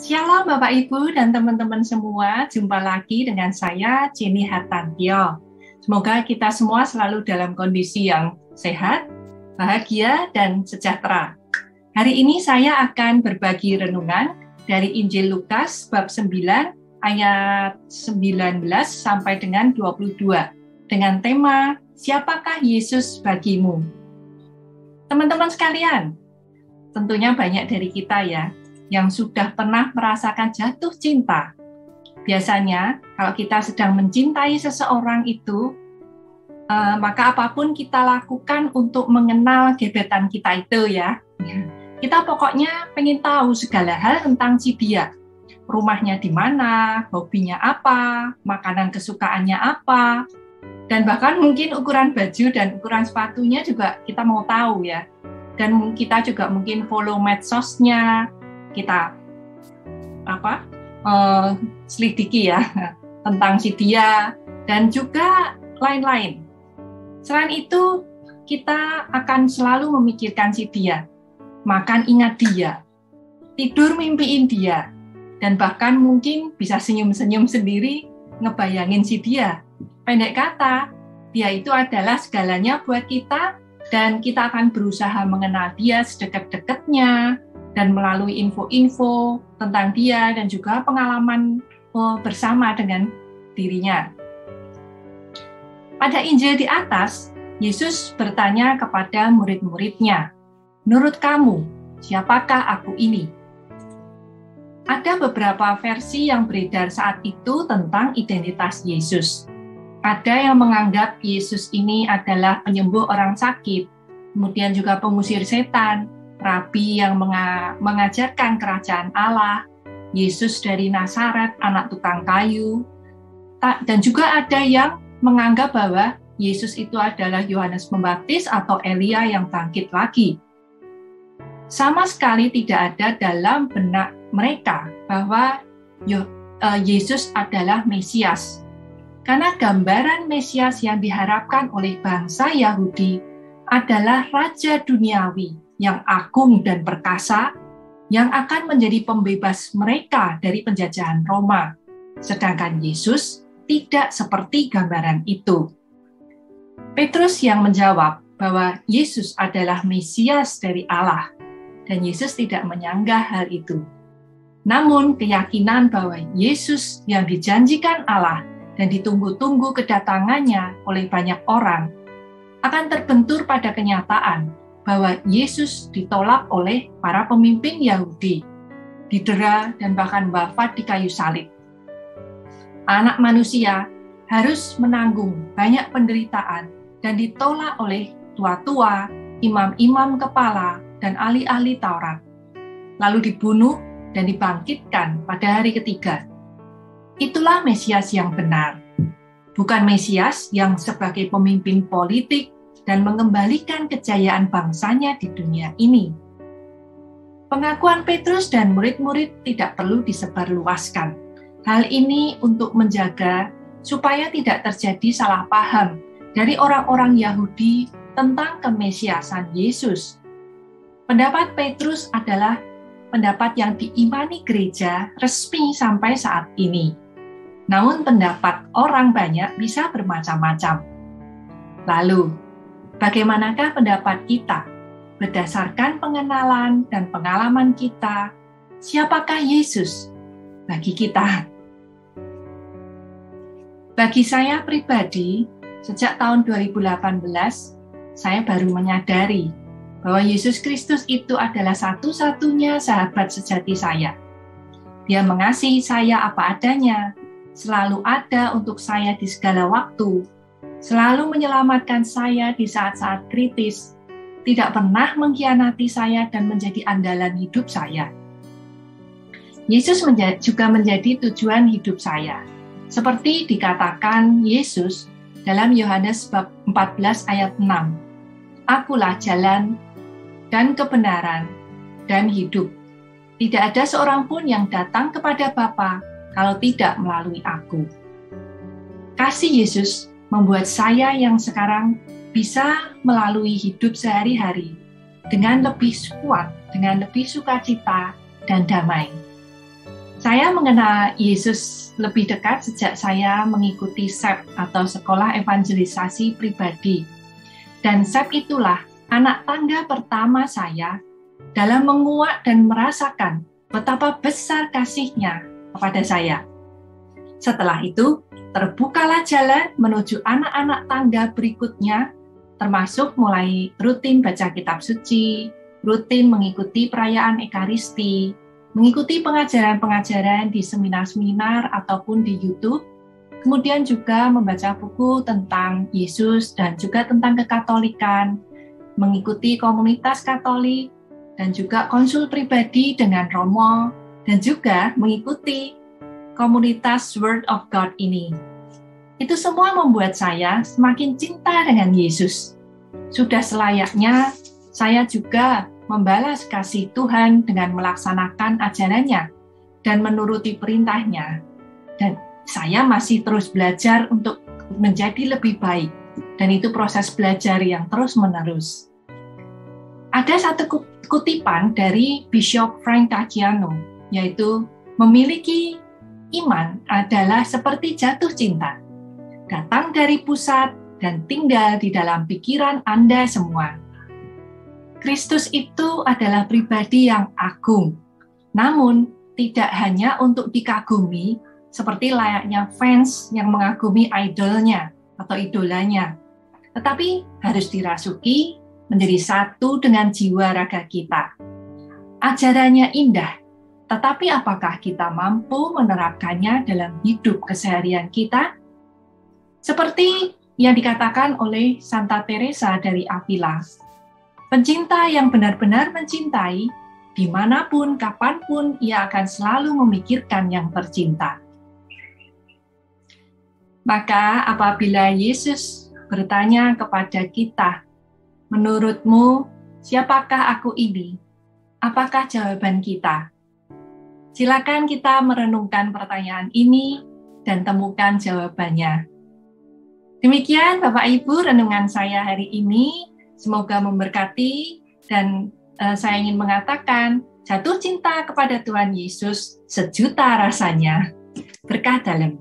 Shalom Bapak Ibu dan teman-teman semua, jumpa lagi dengan saya Jenny Hartantio. Semoga kita semua selalu dalam kondisi yang sehat, bahagia, dan sejahtera. Hari ini saya akan berbagi renungan dari Injil Lukas bab 9 ayat 19 sampai dengan 22 dengan tema Siapakah Yesus bagimu? Teman-teman sekalian, tentunya banyak dari kita ya yang sudah pernah merasakan jatuh cinta. Biasanya, kalau kita sedang mencintai seseorang itu, maka apapun kita lakukan untuk mengenal gebetan kita itu ya. Kita pokoknya pengen tahu segala hal tentang si dia. Rumahnya di mana, hobinya apa, makanan kesukaannya apa, dan bahkan mungkin ukuran baju dan ukuran sepatunya juga kita mau tahu ya. Dan kita juga mungkin follow medsosnya, kita selidiki ya tentang si dia dan juga lain-lain. Selain itu, kita akan selalu memikirkan si dia, makan ingat dia, tidur mimpiin dia, dan bahkan mungkin bisa senyum-senyum sendiri ngebayangin si dia. Pendek kata, dia itu adalah segalanya buat kita dan kita akan berusaha mengenal dia sedekat-dekatnya, dan melalui info-info tentang dia dan juga pengalaman bersama dengan dirinya. Pada Injil di atas, Yesus bertanya kepada murid-muridnya, "Menurut kamu, siapakah aku ini?" Ada beberapa versi yang beredar saat itu tentang identitas Yesus. Ada yang menganggap Yesus ini adalah penyembuh orang sakit, kemudian juga pengusir setan, Rabi yang mengajarkan kerajaan Allah, Yesus dari Nazaret, anak tukang kayu, dan juga ada yang menganggap bahwa Yesus itu adalah Yohanes Pembaptis atau Elia yang bangkit lagi. Sama sekali tidak ada dalam benak mereka bahwa Yesus adalah Mesias. Karena gambaran Mesias yang diharapkan oleh bangsa Yahudi adalah Raja Duniawi yang agung dan perkasa, yang akan menjadi pembebas mereka dari penjajahan Roma. Sedangkan Yesus tidak seperti gambaran itu. Petrus yang menjawab bahwa Yesus adalah Mesias dari Allah, dan Yesus tidak menyanggah hal itu. Namun keyakinan bahwa Yesus yang dijanjikan Allah dan ditunggu-tunggu kedatangannya oleh banyak orang akan terbentur pada kenyataan bahwa Yesus ditolak oleh para pemimpin Yahudi, didera dan bahkan wafat di kayu salib. Anak manusia harus menanggung banyak penderitaan dan ditolak oleh tua-tua, imam-imam kepala, dan ahli-ahli Taurat, lalu dibunuh dan dibangkitkan pada hari ketiga. Itulah Mesias yang benar, bukan Mesias yang sebagai pemimpin politik dan mengembalikan kejayaan bangsanya di dunia ini. Pengakuan Petrus dan murid-murid tidak perlu disebarluaskan. Hal ini untuk menjaga supaya tidak terjadi salah paham dari orang-orang Yahudi tentang kemesiasan Yesus. Pendapat Petrus adalah pendapat yang diimani gereja resmi sampai saat ini. Namun pendapat orang banyak bisa bermacam-macam. Lalu, bagaimanakah pendapat kita berdasarkan pengenalan dan pengalaman kita? Siapakah Yesus bagi kita? Bagi saya pribadi, sejak tahun 2018, saya baru menyadari bahwa Yesus Kristus itu adalah satu-satunya sahabat sejati saya. Dia mengasihi saya apa adanya, selalu ada untuk saya di segala waktu, selalu menyelamatkan saya di saat-saat kritis, tidak pernah mengkhianati saya dan menjadi andalan hidup saya. Yesus juga menjadi tujuan hidup saya. Seperti dikatakan Yesus dalam Yohanes bab 14 ayat 6. Akulah jalan dan kebenaran dan hidup. Tidak ada seorang pun yang datang kepada Bapa kalau tidak melalui aku. Kasih Yesus membuat saya yang sekarang bisa melalui hidup sehari-hari dengan lebih kuat, dengan lebih sukacita dan damai. Saya mengenal Yesus lebih dekat sejak saya mengikuti SEP atau Sekolah Evangelisasi Pribadi. Dan SEP itulah anak tangga pertama saya dalam menguak dan merasakan betapa besar kasih-Nya kepada saya. Setelah itu, terbukalah jalan menuju anak-anak tangga berikutnya, termasuk mulai rutin baca kitab suci, rutin mengikuti perayaan Ekaristi, mengikuti pengajaran-pengajaran di seminar-seminar ataupun di YouTube, kemudian juga membaca buku tentang Yesus dan juga tentang kekatolikan, mengikuti komunitas Katolik, dan juga konsul pribadi dengan Romo, dan juga mengikuti komunitas Word of God ini. Itu semua membuat saya semakin cinta dengan Yesus. Sudah selayaknya saya juga membalas kasih Tuhan dengan melaksanakan ajarannya dan menuruti perintahnya. Dan saya masih terus belajar untuk menjadi lebih baik. Dan itu proses belajar yang terus-menerus. Ada satu kutipan dari Bishop Frank Caggiano, yaitu memiliki iman adalah seperti jatuh cinta. Datang dari pusat dan tinggal di dalam pikiran Anda semua. Kristus itu adalah pribadi yang agung, namun tidak hanya untuk dikagumi seperti layaknya fans yang mengagumi idolnya atau idolanya, tetapi harus dirasuki menjadi satu dengan jiwa raga kita. Ajarannya indah, tetapi apakah kita mampu menerapkannya dalam hidup keseharian kita? Seperti yang dikatakan oleh Santa Teresa dari Avila, pencinta yang benar-benar mencintai, dimanapun, kapanpun, ia akan selalu memikirkan yang tercinta. Maka apabila Yesus bertanya kepada kita, menurutmu, siapakah aku ini? Apakah jawaban kita? Silakan kita merenungkan pertanyaan ini dan temukan jawabannya. Demikian Bapak Ibu renungan saya hari ini. Semoga memberkati dan saya ingin mengatakan jatuh cinta kepada Tuhan Yesus sejuta rasanya. Berkah dalam.